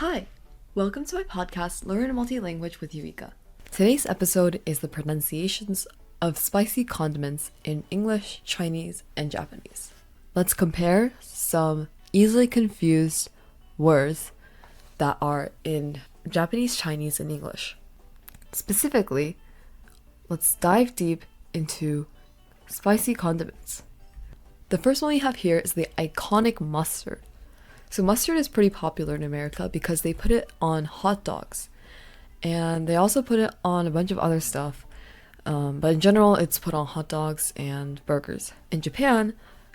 Hi, welcome to my podcast, Learn Multilanguage with Eureka. Today's episode is the pronunciations of spicy condiments in English, Chinese, and Japanese. Let's compare some easily confused words that are in Japanese, Chinese, and English. Specifically, let's dive deep into spicy condiments. The first one we have here is the iconic mustard. So mustard is pretty popular in America because they put it on hot dogs. And they also put it on a bunch of other stuff. But in general, it's put on hot dogs and burgers. In Japan,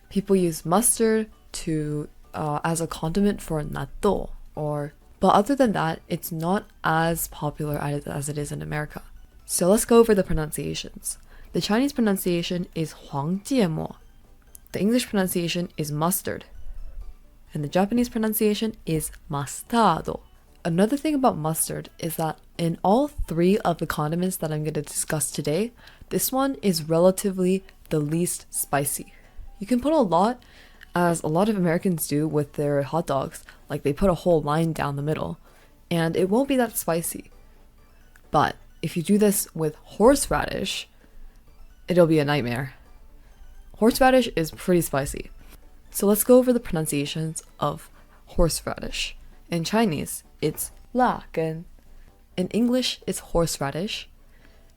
people use mustard as a condiment for natto. But other than that, it's not as popular as it is in America. So let's go over the pronunciations. The Chinese pronunciation is 黄芥末. The English pronunciation is mustard. And the Japanese pronunciation is mastardo. Another thing about mustard is that in all three of the condiments that I'm going to discuss today, this one is relatively the least spicy. You can put a lot, as a lot of Americans do with their hot dogs, like they put a whole line down the middle, and it won't be that spicy. But if you do this with horseradish, it'll be a nightmare. Horseradish is pretty spicy. So let's go over the pronunciations of horseradish. In Chinese, it's 辣根. In English, it's horseradish.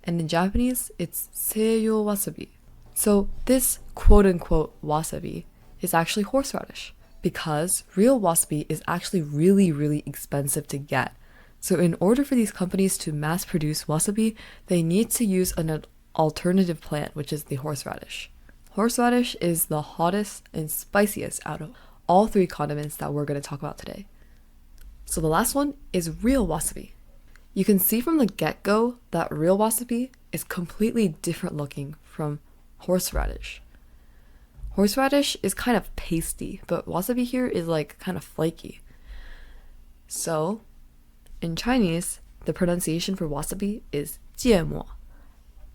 And in Japanese, it's seiyo wasabi. So this quote-unquote wasabi is actually horseradish because real wasabi is actually really, really expensive to get. So in order for these companies to mass produce wasabi, they need to use an alternative plant, which is the horseradish. Horseradish is the hottest and spiciest out of all three condiments that we're going to talk about today. So the last one is real wasabi. You can see from the get-go that real wasabi is completely different looking from horseradish. Horseradish is kind of pasty, but wasabi here is like kind of flaky. So in Chinese, the pronunciation for wasabi is 芥末.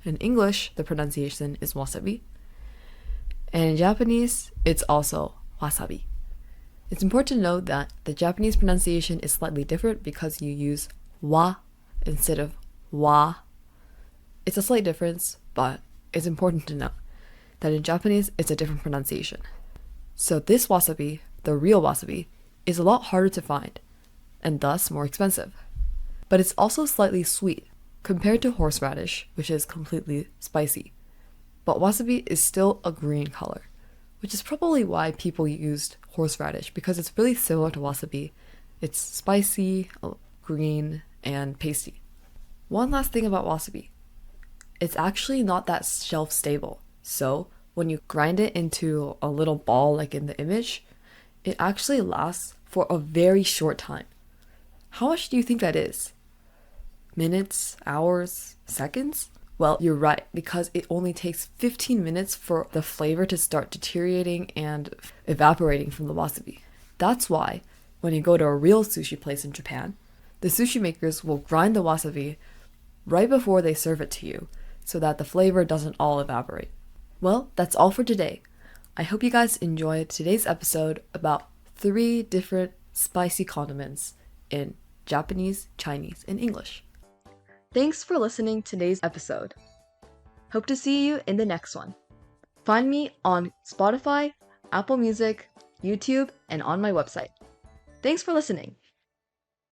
In English, the pronunciation is wasabi. And in Japanese, it's also wasabi. It's important to note that the Japanese pronunciation is slightly different because you use wa instead of wa. It's a slight difference, but it's important to note that in Japanese, it's a different pronunciation. So this wasabi, the real wasabi, is a lot harder to find, and thus more expensive. But it's also slightly sweet compared to horseradish, which is completely spicy. But wasabi is still a green color, which is probably why people used horseradish, because it's really similar to wasabi. It's spicy, green, and pasty. One last thing about wasabi. It's actually not that shelf stable. So when you grind it into a little ball like in the image, it actually lasts for a very short time. How much do you think that is? Minutes, hours, seconds? Well, you're right, because it only takes 15 minutes for the flavor to start deteriorating and evaporating from the wasabi. That's why, when you go to a real sushi place in Japan, the sushi makers will grind the wasabi right before they serve it to you, so that the flavor doesn't all evaporate. Well, that's all for today. I hope you guys enjoyed today's episode about 3 different spicy condiments in Japanese, Chinese, and English. Thanks for listening to today's episode. Hope to see you in the next one. Find me on Spotify, Apple Music, YouTube, and on my website. Thanks for listening.